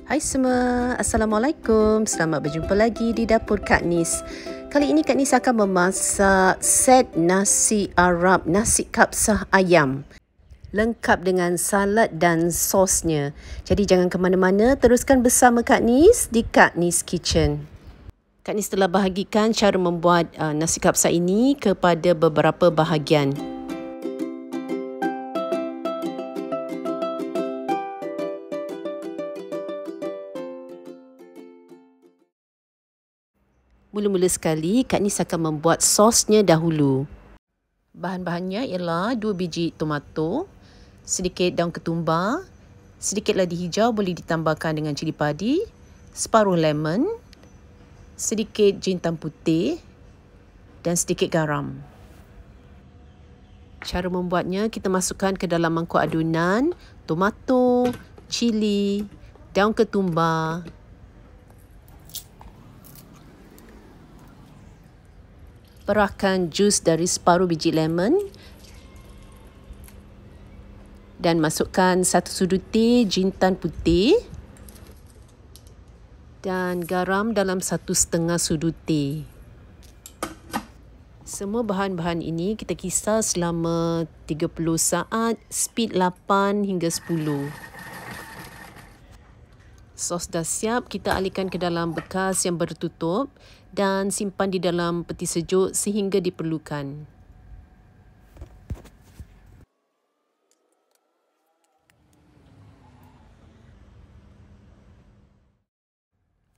Hai semua, Assalamualaikum. Selamat berjumpa lagi di Dapur Kak Nis. Kali ini Kak Nis akan memasak set nasi Arab, nasi kapsah ayam. Lengkap dengan salad dan sosnya. Jadi jangan ke mana-mana, teruskan bersama Kak Nis di Kak Nis Kitchen. Kak Nis telah bahagikan cara membuat nasi kapsah ini kepada beberapa bahagian. Mula-mula sekali, Kak Nis akan membuat sosnya dahulu. Bahan-bahannya ialah 2 biji tomato, sedikit daun ketumbar, sedikit ladi hijau boleh ditambahkan dengan cili padi, separuh lemon, sedikit jintan putih dan sedikit garam. Cara membuatnya, kita masukkan ke dalam mangkuk adunan tomato, cili, daun ketumbar, perahkan jus dari separuh biji lemon dan masukkan 1 sudu teh jintan putih dan garam dalam 1,5 sudu teh. Semua bahan-bahan ini kita kisar selama 30 saat, speed 8 hingga 10. Sos dah siap, kita alihkan ke dalam bekas yang bertutup dan simpan di dalam peti sejuk sehingga diperlukan.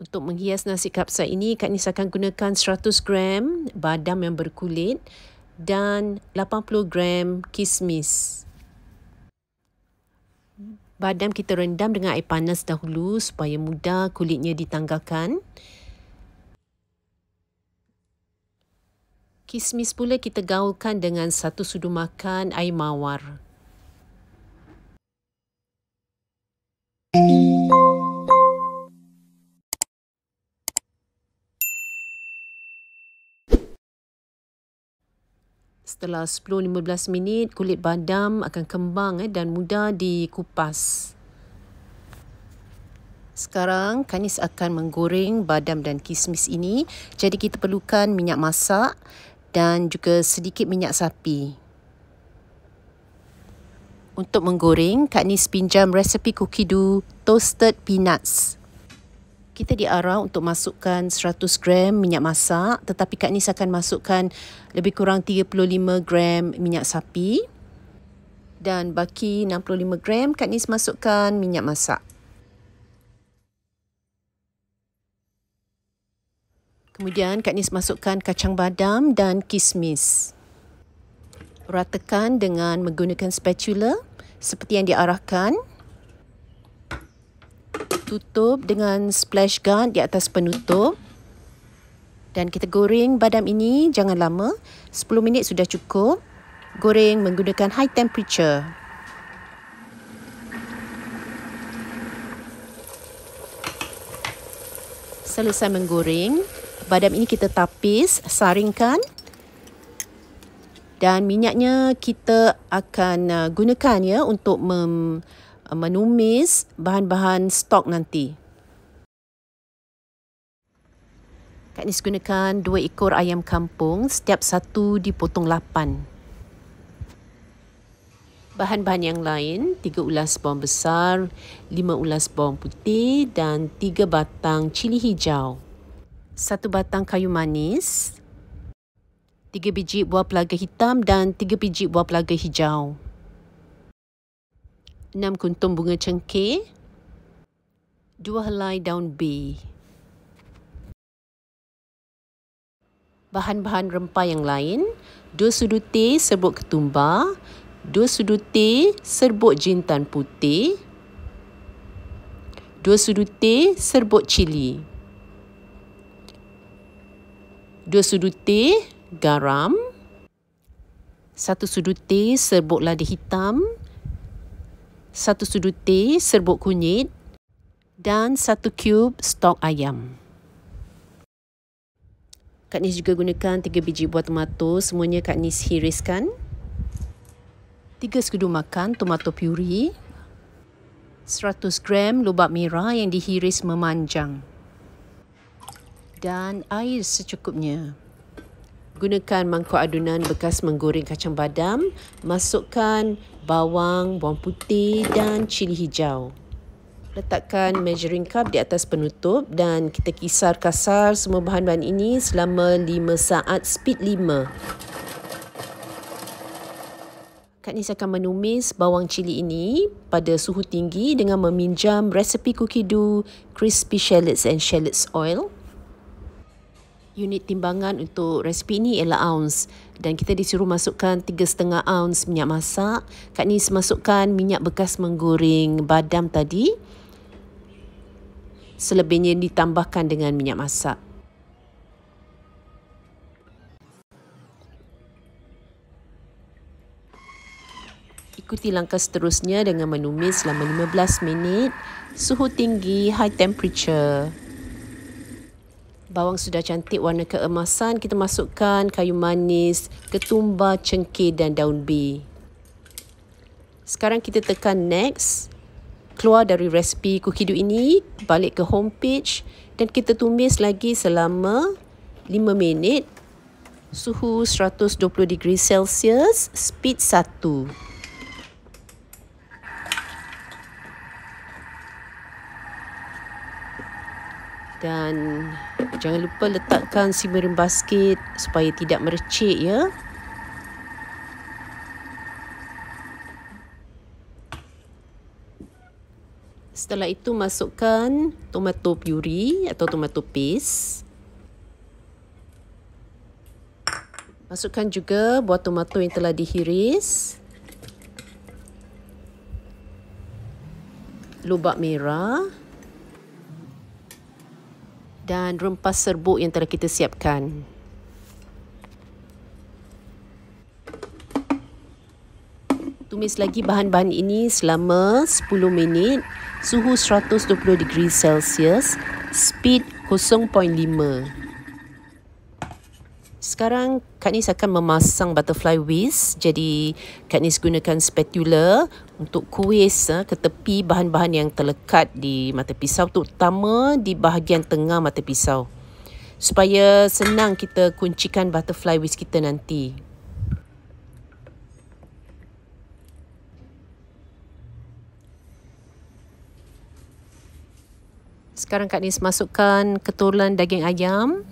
Untuk menghias nasi kapsah ini, Kak Nis akan gunakan 100 gram badam yang berkulit dan 80 gram kismis. Badam kita rendam dengan air panas dahulu supaya mudah kulitnya ditanggalkan. Kismis pula kita gaulkan dengan 1 sudu makan air mawar. Setelah 10-15 minit, kulit badam akan kembang dan mudah dikupas. Sekarang, Kak Nis akan menggoreng badam dan kismis ini. Jadi kita perlukan minyak masak dan juga sedikit minyak sapi. Untuk menggoreng, Kak Nis pinjam resepi cookie dough toasted peanuts. Kita diarah untuk masukkan 100 gram minyak masak, tetapi Kak Nis akan masukkan lebih kurang 35 gram minyak sapi dan baki 65 gram Kak Nis masukkan minyak masak. Kemudian Kak Nis masukkan kacang badam dan kismis. Ratakan dengan menggunakan spatula seperti yang diarahkan. Tutup dengan splash guard di atas penutup. Dan kita goreng badam ini jangan lama. 10 minit sudah cukup. Goreng menggunakan high temperature. Selesai menggoreng, badam ini kita tapis, saringkan. Dan minyaknya kita akan gunakan ya untuk menumis bahan-bahan stok nanti. Kak Nis gunakan 2 ekor ayam kampung, setiap satu dipotong 8. Bahan-bahan yang lain, 3 ulas bawang besar, 5 ulas bawang putih dan 3 batang cili hijau. 1 batang kayu manis, 3 biji buah pelaga hitam dan 3 biji buah pelaga hijau. 6 kuntum bunga cengkeh, 2 helai daun bay. Bahan-bahan rempah yang lain, 2 sudu teh serbuk ketumbar, 2 sudu teh serbuk jintan putih, 2 sudu teh serbuk cili, 2 sudu teh garam, 1 sudu teh serbuk lada hitam, 1 sudu teh serbuk kunyit dan 1 cube stok ayam. Kak Nis juga gunakan 3 biji buah tomato, semuanya Kak Nis hiriskan. 3 sudu makan tomato puree. 100 gram lubak merah yang dihiris memanjang. Dan air secukupnya. Gunakan mangkuk adunan bekas menggoreng kacang badam. Masukkan bawang, bawang putih dan cili hijau. Letakkan measuring cup di atas penutup dan kita kisar kasar semua bahan-bahan ini selama 5 saat speed 5. Kak Nis akan menumis bawang cili ini pada suhu tinggi dengan meminjam resepi cookie dough crispy shallots and shallots oil. Unit timbangan untuk resepi ini ialah ounce dan kita disuruh masukkan 3,5 ounce minyak masak. Kak Nis masukkan minyak bekas menggoreng badam tadi. Selebihnya ditambahkan dengan minyak masak. Ikuti langkah seterusnya dengan menumis selama 15 minit, suhu tinggi, high temperature. Bawang sudah cantik warna keemasan, kita masukkan kayu manis, ketumbar, cengkeh dan daun bay. Sekarang kita tekan next, keluar dari resepi cookie dough ini, balik ke home page dan kita tumis lagi selama 5 minit, suhu 120 degree Celsius, speed 1. Dan jangan lupa letakkan simmering basket supaya tidak mercik ya. Setelah itu masukkan tomato puree atau tomato paste. Masukkan juga buah tomato yang telah dihiris. Lubak merah. Dan rempah serbuk yang telah kita siapkan. Tumis lagi bahan-bahan ini selama 10 minit, suhu 120 degree Celsius, speed 0.5. Sekarang Kak Nis akan memasang butterfly whisk. Jadi Kak Nis gunakan spatula untuk kuis ke tepi bahan-bahan yang terlekat di mata pisau, terutama di bahagian tengah mata pisau, supaya senang kita kuncikan butterfly whisk kita nanti. Sekarang Kak Nis masukkan keturunan daging ayam.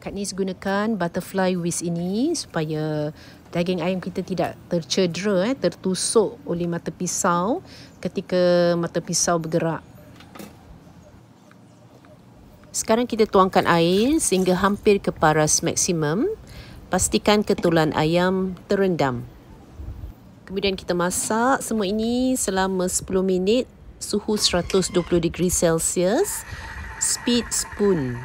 Kak Nis gunakan butterfly whisk ini supaya daging ayam kita tidak tercedera, tertusuk oleh mata pisau ketika mata pisau bergerak. Sekarang kita tuangkan air sehingga hampir ke paras maksimum. Pastikan ketulan ayam terendam. Kemudian kita masak semua ini selama 10 minit, suhu 120 degree Celsius, speed spoon.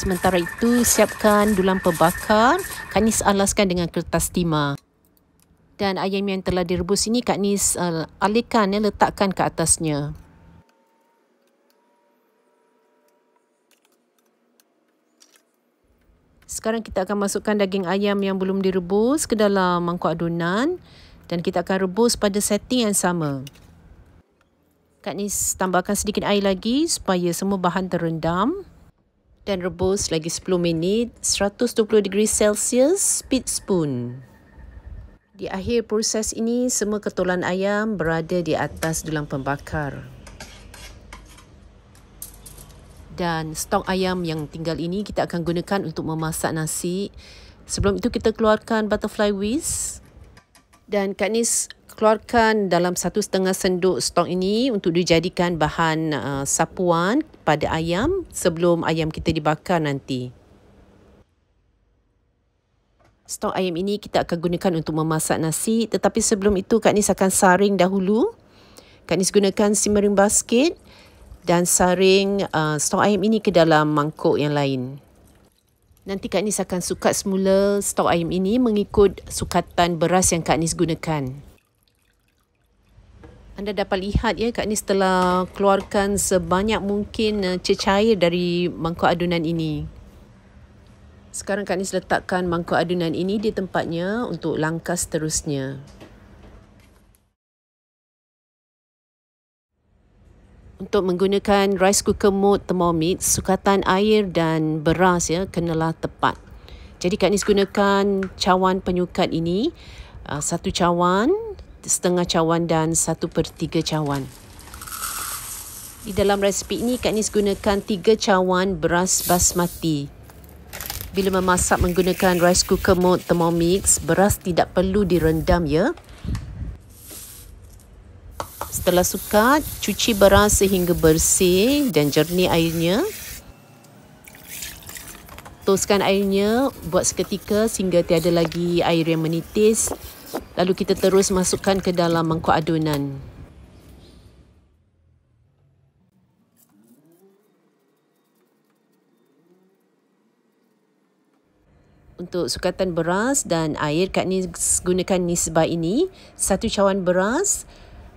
Sementara itu, siapkan dulang pembakar. Kak Nis alaskan dengan kertas timah. Dan ayam yang telah direbus ini Kak Nis alihkan, letakkan ke atasnya. Sekarang kita akan masukkan daging ayam yang belum direbus ke dalam mangkuk adunan. Dan kita akan rebus pada setting yang sama. Kak Nis tambahkan sedikit air lagi supaya semua bahan terendam. Dan rebus lagi 10 minit, 120 degree Celsius, speed spoon. Di akhir proses ini, semua ketulan ayam berada di atas dulang pembakar. Dan stok ayam yang tinggal ini kita akan gunakan untuk memasak nasi. Sebelum itu kita keluarkan butterfly whisk. Dan Kak Nis keluarkan dalam 1,5 sendok stok ini untuk dijadikan bahan sapuan pada ayam sebelum ayam kita dibakar nanti. Stok ayam ini kita akan gunakan untuk memasak nasi, tetapi sebelum itu Kak Nis akan saring dahulu. Kak Nis gunakan simmering basket dan saring stok ayam ini ke dalam mangkuk yang lain. Nanti Kak Nis akan sukat semula stok ayam ini mengikut sukatan beras yang Kak Nis gunakan. Anda dapat lihat ya, Kak Nis telah keluarkan sebanyak mungkin cecair dari mangkuk adunan ini. Sekarang Kak Nis letakkan mangkuk adunan ini di tempatnya untuk langkah seterusnya. Untuk menggunakan rice cooker mode Thermomix, sukatan air dan beras kenalah tepat. Jadi Kak Nis gunakan cawan penyukat ini, 1 cawan, setengah cawan dan 1/3 cawan. Di dalam resipi ini Kak Nis gunakan 3 cawan beras basmati. Bila memasak menggunakan rice cooker mode Thermomix, beras tidak perlu direndam ya. Setelah sukat, cuci beras sehingga bersih dan jernih airnya. Toskan airnya, buat seketika sehingga tiada lagi air yang menitis. Lalu kita terus masukkan ke dalam mangkuk adunan. Untuk sukatan beras dan air, Kak Nis gunakan nisbah ini. 1 cawan beras,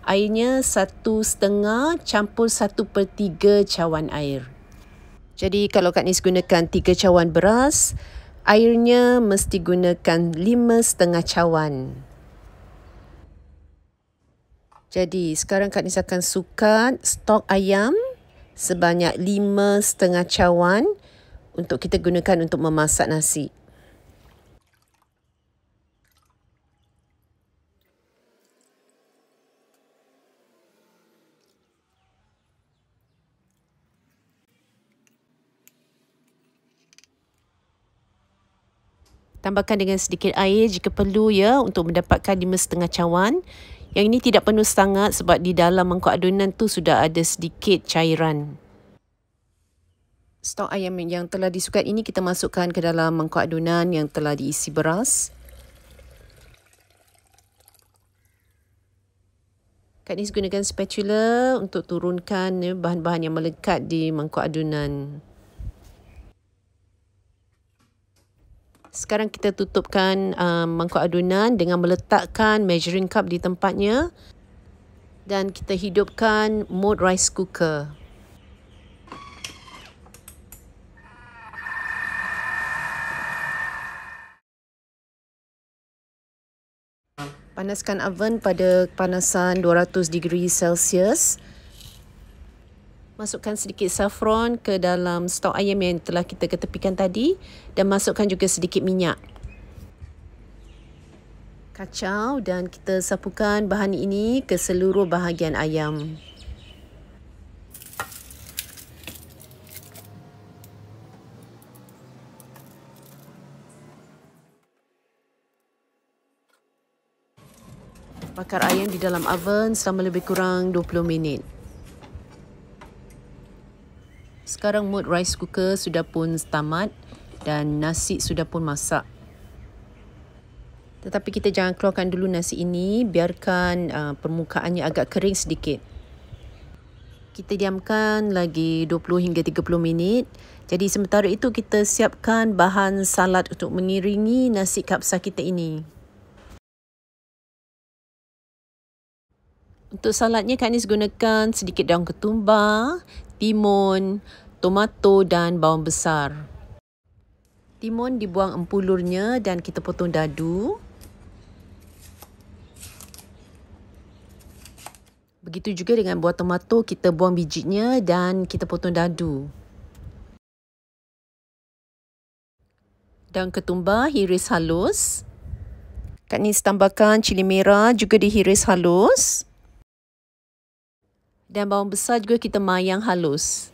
airnya 1,5 campur 1/3 cawan air. Jadi kalau Kak Nis gunakan 3 cawan beras, airnya mesti gunakan 5,5 cawan. Jadi sekarang Kak Nis akan sukat stok ayam sebanyak 5,5 cawan untuk kita gunakan untuk memasak nasi. Tambahkan dengan sedikit air jika perlu ya untuk mendapatkan 5,5 cawan. Yang ini tidak penuh sangat sebab di dalam mangkuk adunan tu sudah ada sedikit cairan. Stok ayam yang telah disukat ini kita masukkan ke dalam mangkuk adunan yang telah diisi beras. Kak Nis gunakan spatula untuk turunkan bahan-bahan yang melekat di mangkuk adunan. Sekarang kita tutupkan mangkuk adunan dengan meletakkan measuring cup di tempatnya dan kita hidupkan mode rice cooker. Panaskan oven pada kepanasan 200 degree Celsius. Masukkan sedikit saffron ke dalam stok ayam yang telah kita ketepikan tadi dan masukkan juga sedikit minyak. Kacau dan kita sapukan bahan ini ke seluruh bahagian ayam. Bakar ayam di dalam oven selama lebih kurang 20 minit. Sekarang mode rice cooker sudah pun tamat dan nasi sudah pun masak. Tetapi kita jangan keluarkan dulu nasi ini, biarkan permukaannya agak kering sedikit. Kita diamkan lagi 20 hingga 30 minit. Jadi sementara itu kita siapkan bahan salad untuk mengiringi nasi kapsa kita ini. Untuk saladnya Kak Nis gunakan sedikit daun ketumbar, timun, tomato dan bawang besar. Timun dibuang empulurnya dan kita potong dadu. Begitu juga dengan buah tomato, kita buang bijinya dan kita potong dadu. Daun ketumbar hiris halus. Kak Nis tambahkan cili merah juga dihiris halus. Dan bawang besar juga kita mayang halus.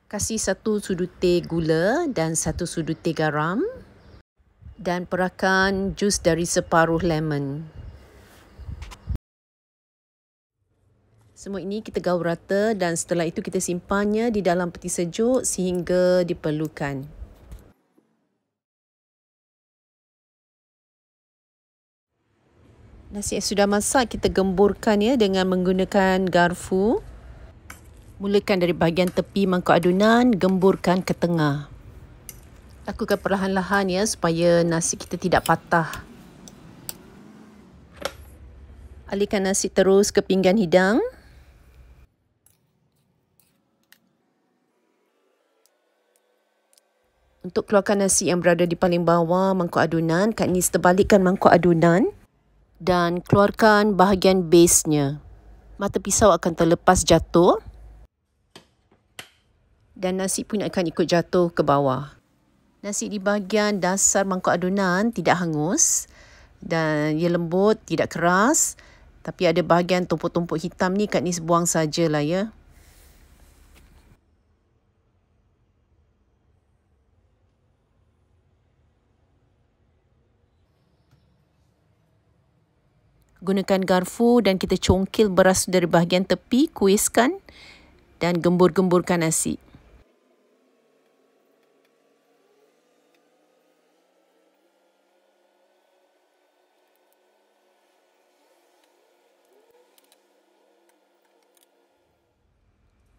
Kasih 1 sudu teh gula dan 1 sudu teh garam. Dan perahkan jus dari separuh lemon. Semua ini kita gaul rata dan setelah itu kita simpannya di dalam peti sejuk sehingga diperlukan. Nasi yang sudah masak kita gemburkan dengan menggunakan garfu. Mulakan dari bahagian tepi mangkuk adunan, gemburkan ke tengah. Lakukan perlahan-lahan supaya nasi kita tidak patah. Alihkan nasi terus ke pinggan hidang. Untuk keluarkan nasi yang berada di paling bawah mangkuk adunan, Kak Nis terbalikkan mangkuk adunan dan keluarkan bahagian base-nya. Mata pisau akan terlepas jatuh dan nasi pun akan ikut jatuh ke bawah. Nasi di bahagian dasar mangkuk adunan tidak hangus dan ia lembut, tidak keras. Tapi ada bahagian tumpuk-tumpuk hitam ni Kak Nis buang sajalah ya. Gunakan garfu dan kita congkil beras dari bahagian tepi, kuiskan dan gembur-gemburkan nasi.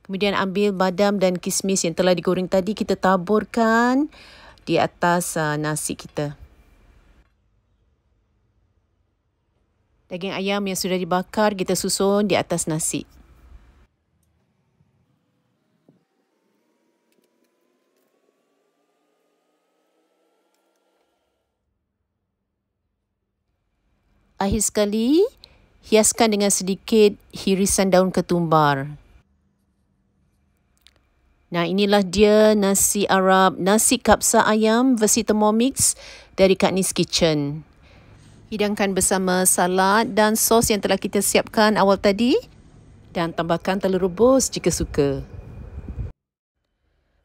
Kemudian ambil badam dan kismis yang telah digoreng tadi, kita taburkan di atas nasi kita. Daging ayam yang sudah dibakar kita susun di atas nasi. Akhir sekali, hiaskan dengan sedikit hirisan daun ketumbar. Nah, inilah dia nasi Arab, nasi kapsa ayam versi Thermomix dari Kak Nis Kitchen. Hidangkan bersama salad dan sos yang telah kita siapkan awal tadi dan tambahkan telur rebus jika suka.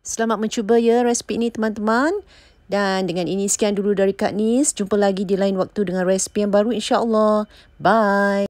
Selamat mencuba ya resipi ini teman-teman. Dan dengan ini sekian dulu dari Kak Nis. Jumpa lagi di lain waktu dengan resipi yang baru insya-Allah. Bye.